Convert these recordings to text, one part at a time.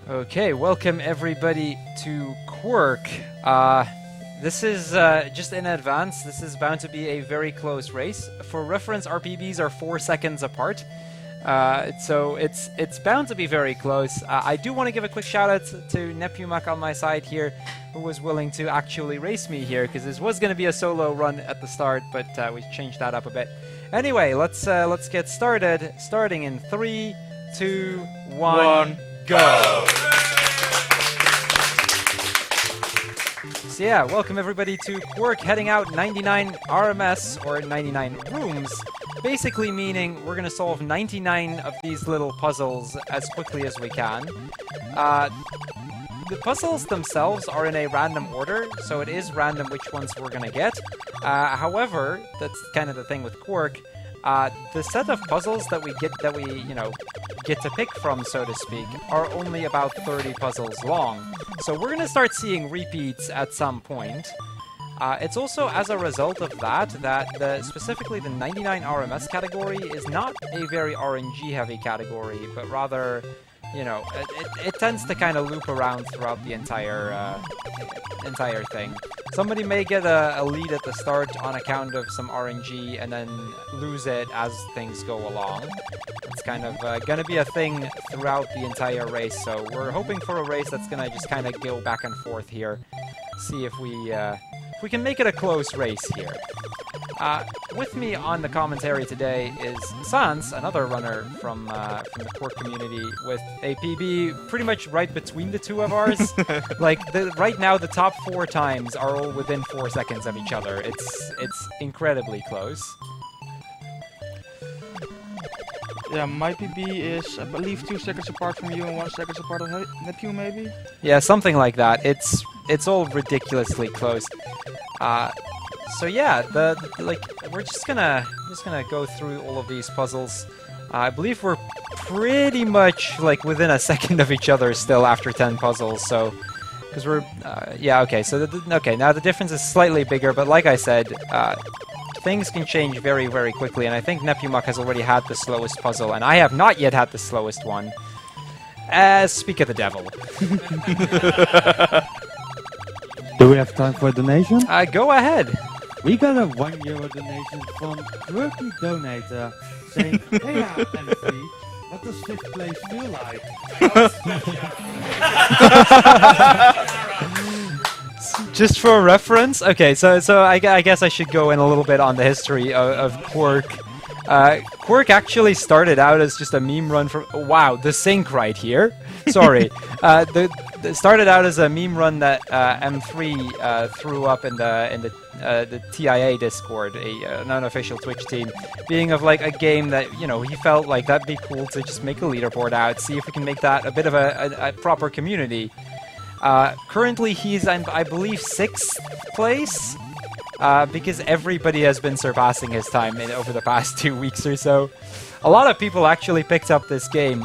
Okay, welcome everybody to Kwirk. This is just in advance. This is bound to be a very close race. For reference, RPBs are 4 seconds apart, so it's bound to be very close. I do want to give a quick shout out to Nepumuk on my side here, who was willing to actually race me here, because this was going to be a solo run at the start, but we changed that up a bit. Anyway, let's get started. Starting in 3, 2, 1, go! So yeah, welcome everybody to Kwirk, heading out 99 RMS, or 99 rooms, basically meaning we're going to solve 99 of these little puzzles as quickly as we can. The puzzles themselves are in a random order, so it is random which ones we're going to get. However, that's kind of the thing with Kwirk. The set of puzzles that we get to pick from, so to speak, are only about 30 puzzles long. So we're going to start seeing repeats at some point. It's also as a result of that specifically the 99 RMS category is not a very RNG-heavy category, but rather, you know, it tends to kind of loop around throughout the entire thing. Somebody may get a lead at the start on account of some RNG and then lose it as things go along. It's kind of going to be a thing throughout the entire race, so we're hoping for a race that's going to just kind of go back and forth here. See if we can make it a close race here. With me on the commentary today is Sans, another runner from the Kwirk community, with a PB pretty much right between the two of ours. Like, right now the top 4 times are all within 4 seconds of each other. It's incredibly close. Yeah, my PB is, I believe, 2 seconds apart from you and 1 second apart of Nepumuk, maybe? Yeah, something like that. It's all ridiculously close. So yeah, we're just gonna go through all of these puzzles. I believe we're pretty much like within a second of each other still after 10 puzzles. So, because we're yeah, okay. So okay, now the difference is slightly bigger, but like I said, things can change very, very quickly. And I think Nepumuk has already had the slowest puzzle, and I have not yet had the slowest one. Speak of the devil. Do we have time for a donation? Go ahead. We got a €1 donation from Quirky Donator saying, "Hey out, M3, what does 5th place feel like?" Just for reference, okay, so I guess I should go in a little bit on the history of Kwirk. Kwirk actually started out as just a meme run for... Wow, the sync right here. Sorry. It started out as a meme run that M3 threw up in the TIA Discord, an unofficial Twitch team, being of like a game that, you know, he felt like that'd be cool to just make a leaderboard out, see if we can make that a bit of a proper community. Currently he's, I believe, 6th place, because everybody has been surpassing his time over the past 2 weeks or so. A lot of people actually picked up this game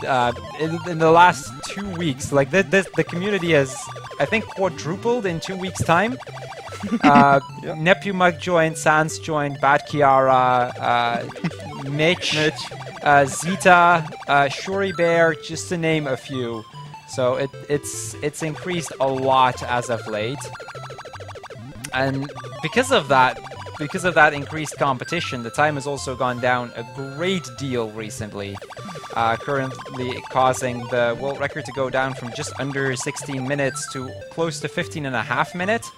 in the last 2 weeks. Like, the community has, I think, quadrupled in 2 weeks' time. Nepumuk joined, Sans joined, Bad Kiara, Mitch, Zita, Shuri Bear, just to name a few. So it's increased a lot as of late. And because of that increased competition, the time has also gone down a great deal recently, currently causing the world record to go down from just under 16 minutes to close to 15.5 minutes,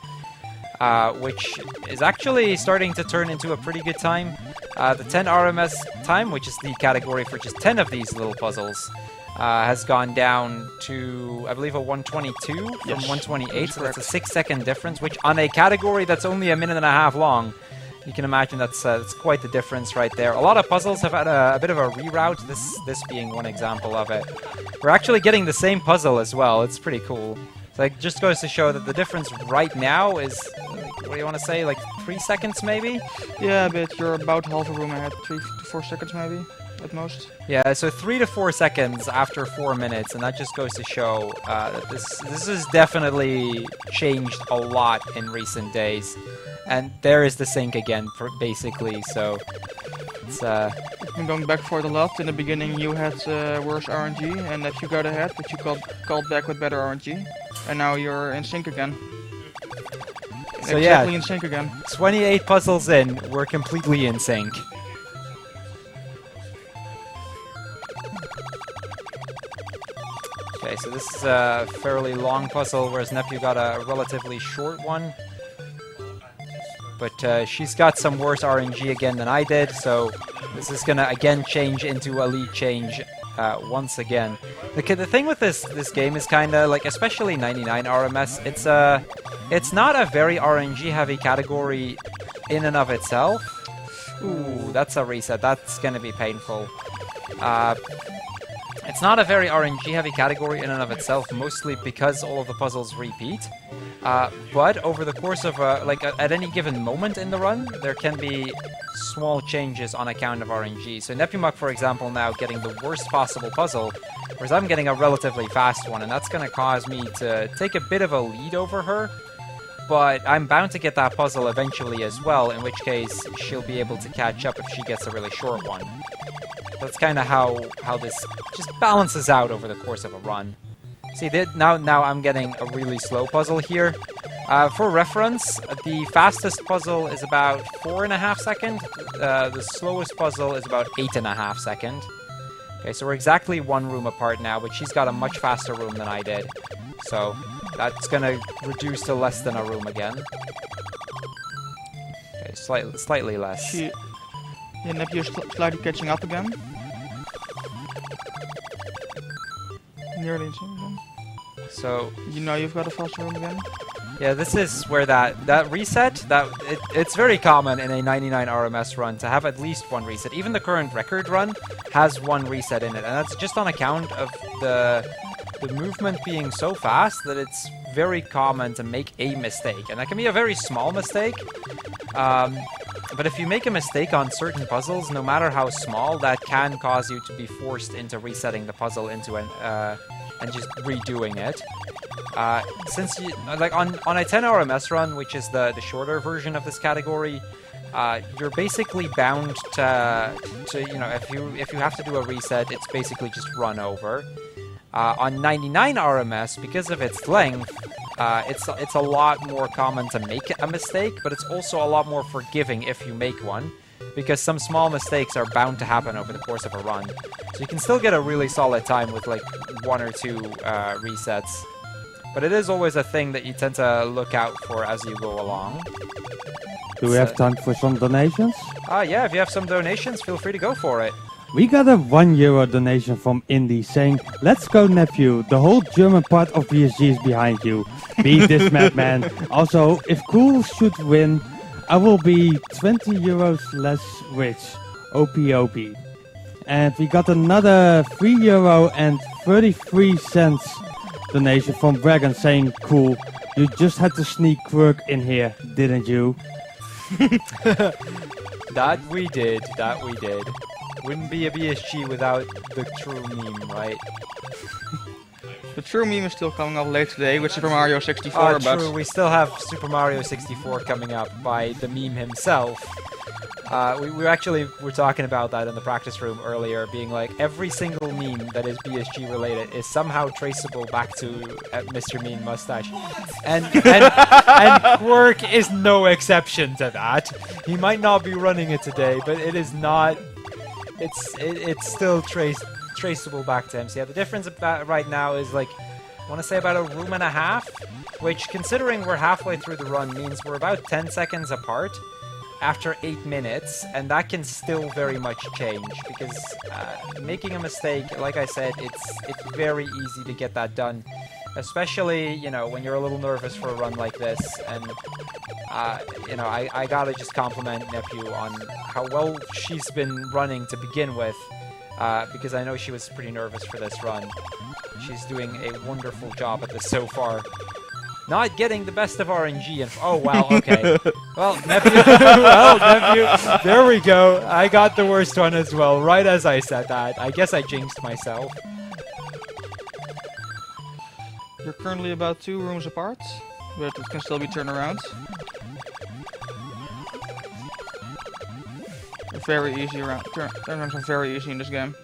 which is actually starting to turn into a pretty good time. The 10 RMS time, which is the category for just 10 of these little puzzles, has gone down to, I believe, a 122 from 128, so that's a 6-second difference, which on a category that's only a minute and a half long, you can imagine that's quite the difference right there. A lot of puzzles have had a bit of a reroute, this being one example of it. We're actually getting the same puzzle as well. It's pretty cool. So it just goes to show that the difference right now is, what do you want to say, like 3 seconds maybe? Yeah, but you're about half a room ahead, 3 to 4 seconds maybe, at most. Yeah, so 3 to 4 seconds after 4 minutes, and that just goes to show that this has definitely changed a lot in recent days. And there is the sync again, basically, so it's been going back for it a lot. In the beginning you had worse RNG and that you got ahead, but you called back with better RNG. And now you're in sync again. So exactly in sync again. 28 puzzles in, we're completely in sync. Okay, so this is a fairly long puzzle, whereas Nepu got a relatively short one. But she's got some worse RNG again than I did, so this is gonna again change into a lead change once again. The thing with this game is kind of like, especially 99 RMS, it's not a very RNG heavy category in and of itself. Ooh, that's a reset. That's gonna be painful. It's not a very RNG heavy category in and of itself, mostly because all of the puzzles repeat. But over the course of at any given moment in the run, there can be small changes on account of RNG. So Nepumuk, for example, now getting the worst possible puzzle, whereas I'm getting a relatively fast one, and that's going to cause me to take a bit of a lead over her. But I'm bound to get that puzzle eventually as well, in which case she'll be able to catch up if she gets a really short one. That's kind of how this just balances out over the course of a run. See, now I'm getting a really slow puzzle here. For reference, the fastest puzzle is about 4.5 seconds. The slowest puzzle is about 8.5 seconds. Okay, so we're exactly one room apart now, but she's got a much faster room than I did. So that's gonna reduce to less than a room again. Okay, slightly less. Yeah, Nepu, you're slightly catching up again. Nearly in sync again. So you know you've got a faster room again. Yeah, this is where that reset, it's very common in a 99 RMS run to have at least one reset. Even the current record run has one reset in it, and that's just on account of the movement being so fast that it's very common to make a mistake. And that can be a very small mistake, but if you make a mistake on certain puzzles, no matter how small, that can cause you to be forced into resetting the puzzle into an and just redoing it. Since you like on a 10 RMS run, which is the shorter version of this category, you're basically bound to you know, if you have to do a reset, it's basically just run over. On 99 RMS, because of its length, it's a lot more common to make a mistake, but it's also a lot more forgiving if you make one, because some small mistakes are bound to happen over the course of a run. So you can still get a really solid time with like 1 or 2 resets. But it is always a thing that you tend to look out for as you go along. Do we have time for some donations? Yeah, if you have some donations, feel free to go for it. We got a €1 donation from Indy saying, "Let's go, Nephew. The whole German part of BSG is behind you. Beat this madman. Also, if Crrool should win, I will be €20 less rich. OP. And we got another €3 and 33 cents donation from Dragon saying, "Cool, you just had to sneak Kwirk in here, didn't you?" That we did. Wouldn't be a BSG without the true meme, right? The true meme is still coming up late today with Super Mario 64, but... True, we still have Super Mario 64 coming up by the meme himself. We actually were talking about that in the practice room earlier, being like, every single meme that is BSG related is somehow traceable back to Mr. Mean Mustache. And Kwirk is no exception to that. He might not be running it today, but it is not... It's still traceable back to him. So yeah, the difference about right now is like, I want to say about a room and a half, which considering we're halfway through the run means we're about 10 seconds apart after 8 minutes, and that can still very much change because making a mistake, like I said, it's very easy to get that done, especially, you know, when you're a little nervous for a run like this. And you know, I gotta just compliment Nephew on how well she's been running to begin with, because I know she was pretty nervous for this run. She's doing a wonderful job at this so far. Not getting the best of RNG and... Oh, wow, okay. Well, Nephew... Well, Nephew, there we go. I got the worst one as well, right as I said that. I guess I jinxed myself. You're currently about 2 rooms apart, but it can still be turned around. very easy turn-rounds are very easy in this game.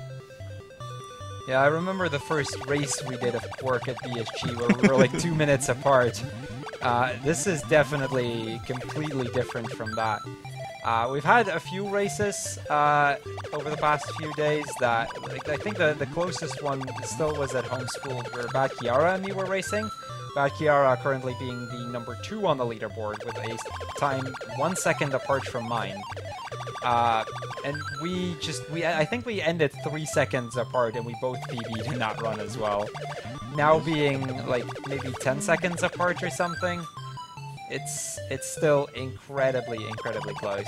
Yeah, I remember the first race we did of Kwirk at BSG where we were like 2 minutes apart. This is definitely completely different from that. We've had a few races over the past few days that, like, I think the closest one still was at homeschool where Bad Kiara and me were racing. Bad Kiara currently being the number 2 on the leaderboard with a time 1 second apart from mine. And I think we ended 3 seconds apart and we both PB'd in that run as well. Now being like maybe 10 seconds apart or something, it's still incredibly close.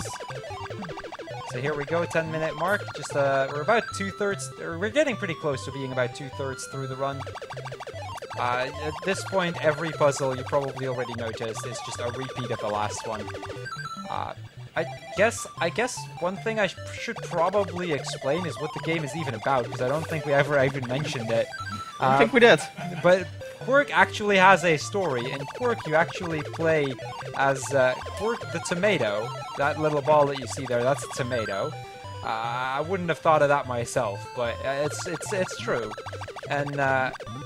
So here we go, 10-minute mark. Just we're about 2/3, or we're getting pretty close to being about 2/3 through the run. At this point, every puzzle you probably already noticed is just a repeat of the last one. I guess one thing I should probably explain is what the game is even about, because I don't think we ever even mentioned it. I think we did. But Kwirk actually has a story. In Kwirk, you actually play as Kwirk the tomato. That little ball that you see there, that's a tomato. I wouldn't have thought of that myself, but it's true. And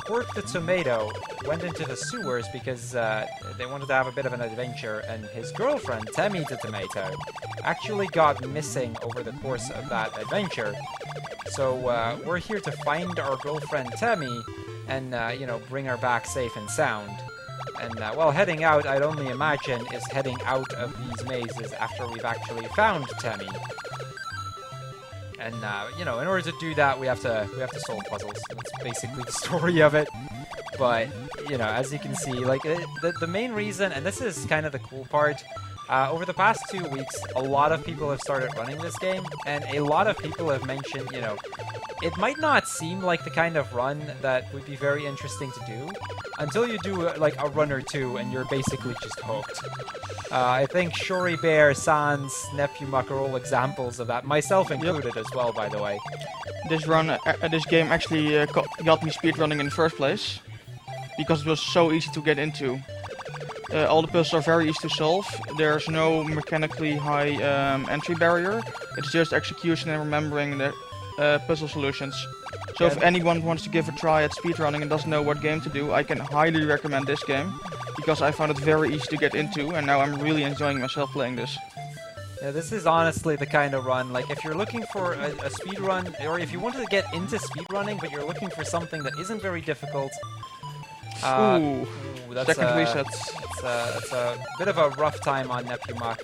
Kwirk the tomato went into the sewers because they wanted to have a bit of an adventure, and his girlfriend, Temmie the tomato, actually got missing over the course of that adventure. So we're here to find our girlfriend Temmie and, you know, bring her back safe and sound. And, well, heading out, I'd only imagine, is heading out of these mazes after we've actually found Temmie. And, you know, in order to do that, we have to solve puzzles. That's basically the story of it. But, you know, as you can see, like, the main reason, and this is kind of the cool part, over the past 2 weeks, a lot of people have started running this game, and a lot of people have mentioned, you know, it might not seem like the kind of run that would be very interesting to do until you do, like, a run or two, and you're basically just hooked. I think Shori Bear, Sans, Nepumuk are all examples of that, myself included as well, by the way. This game actually got me speedrunning in the first place, because it was so easy to get into. All the puzzles are very easy to solve. There's no mechanically high entry barrier. It's just execution and remembering the puzzle solutions. So if anyone wants to give a try at speedrunning and doesn't know what game to do, I can highly recommend this game, because I found it very easy to get into, and now I'm really enjoying myself playing this. Yeah, this is honestly the kind of run, like, if you're looking for a speed run, or if you wanted to get into speedrunning, but you're looking for something that isn't very difficult, that's second resets. It's a bit of a rough time on Nepumuk.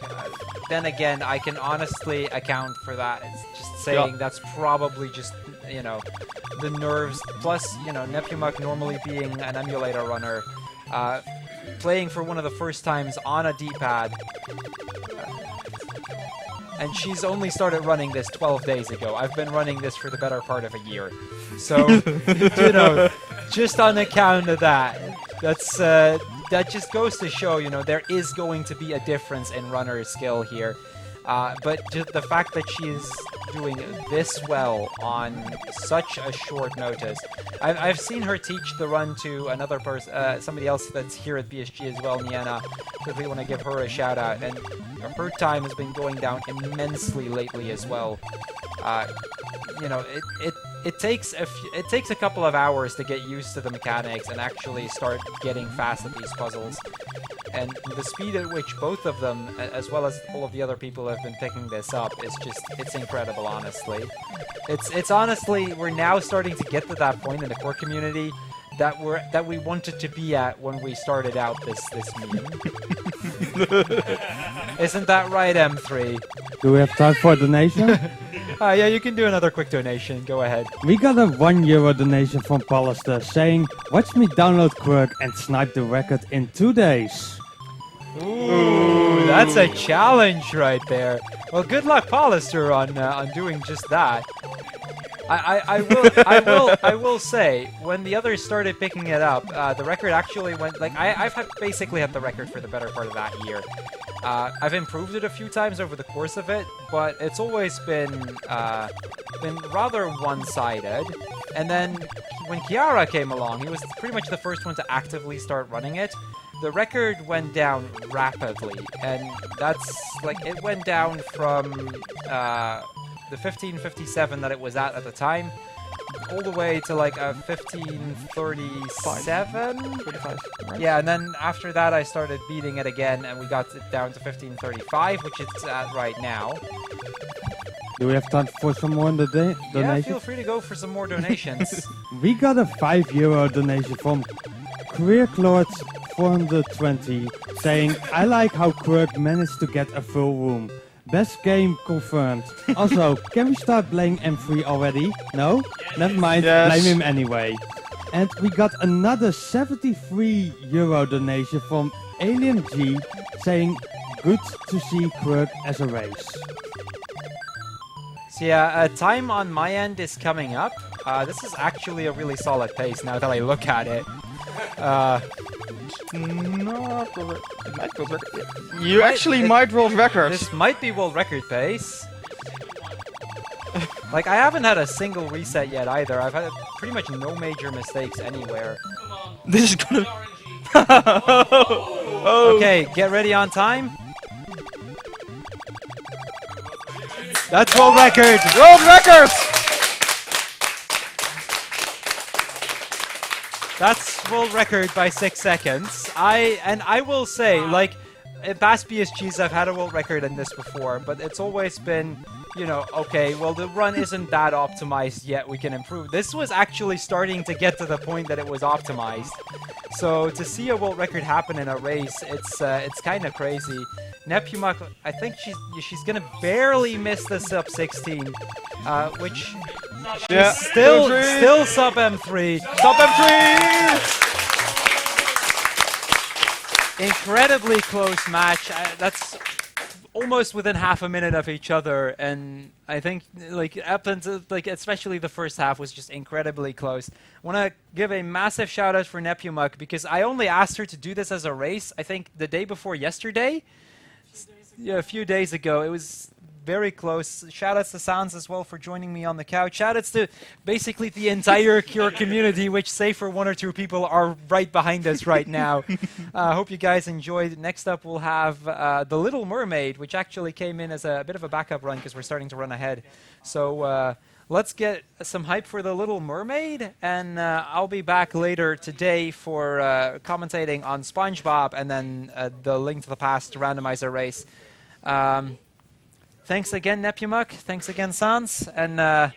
Then again, I can honestly account for that. It's just saying that's probably just, you know, the nerves. Plus, you know, Nepumuk normally being an emulator runner, playing for one of the first times on a D-pad. And she's only started running this 12 days ago. I've been running this for the better part of a year. So, you know, just on account of that, that just goes to show, you know, there is going to be a difference in runner skill here. But just the fact that she is doing this well on such a short notice. I've seen her teach the run to another person, somebody else that's here at BSG as well, Niena. Quickly want to give her a shout out, and her time has been going down immensely lately as well. You know, it takes a couple of hours to get used to the mechanics and actually start getting fast at these puzzles. And the speed at which both of them, as well as all of the other people have been picking this up, is just, it's incredible, honestly. It's honestly, we're now starting to get to that point in the core community that we wanted to be at when we started out this meme. Isn't that right, M3? Do we have time for a donation? Yeah, you can do another quick donation. Go ahead. We got a €1 donation from Pallister saying, "Watch me download Kwirk and snipe the record in 2 days." Ooh, that's a challenge right there. Well, good luck, Pallister, on doing just that. I will say, when the others started picking it up, the record actually went, like, I've basically had the record for the better part of that year. I've improved it a few times over the course of it, but it's always been rather one-sided. And then when Kiara came along, he was pretty much the first one to actively start running it. the record went down rapidly, and that's like it went down from the 1557 that it was at the time, all the way to like a 1537. 35, right? Yeah, and then after that I started beating it again, and we got it down to 1535, which it's at right now. Do we have time for some more Yeah, donations? feel free to go for some more donations. We got a €5 donation from Kwirk Lord 420 saying, I like how Kwirk managed to get a full room. Best game confirmed. Also, can we start playing M3 already? No? Never mind, Yes. blame him anyway. And we got another €73 donation from Alien G saying, good to see Kwirk as a race. So yeah, time on my end is coming up. This is actually a really solid pace now that I look at it. Not world it might world record. You actually might world record. This might be world record pace. Like, I haven't had a single reset yet either. I've had pretty much no major mistakes anywhere. This is gonna. Okay, get ready on time. That's world record! World record! That's world record by 6 seconds. I will say, like, in past BSGs I've had a world record in this before, but it's always been, you know, okay, well the run isn't that optimized yet, we can improve. This was actually starting to get to the point that it was optimized. So to see a world record happen in a race, it's kind of crazy. Nepumuk, I think she's gonna barely miss the sub 16, which Yeah, she's still M3. sub M3. Top M3! Incredibly close match. That's almost within half a minute of each other, and I think like up until like especially the first half was just incredibly close. I want to give a massive shout out for Nepumuk because I only asked her to do this as a race. I think the day before yesterday. Yeah, a few days ago. It was very close. Shoutouts to Sans as well for joining me on the couch. Shoutouts to basically the entire Cure community, which, save for one or two people, are right behind us right now. I hope you guys enjoyed. Next up, we'll have The Little Mermaid, which actually came in as a bit of a backup run because we're starting to run ahead. So let's get some hype for The Little Mermaid, and I'll be back later today for commentating on SpongeBob and then the Link to the Past randomizer race. Thanks again, Nepumuk. Thanks again, Sans. And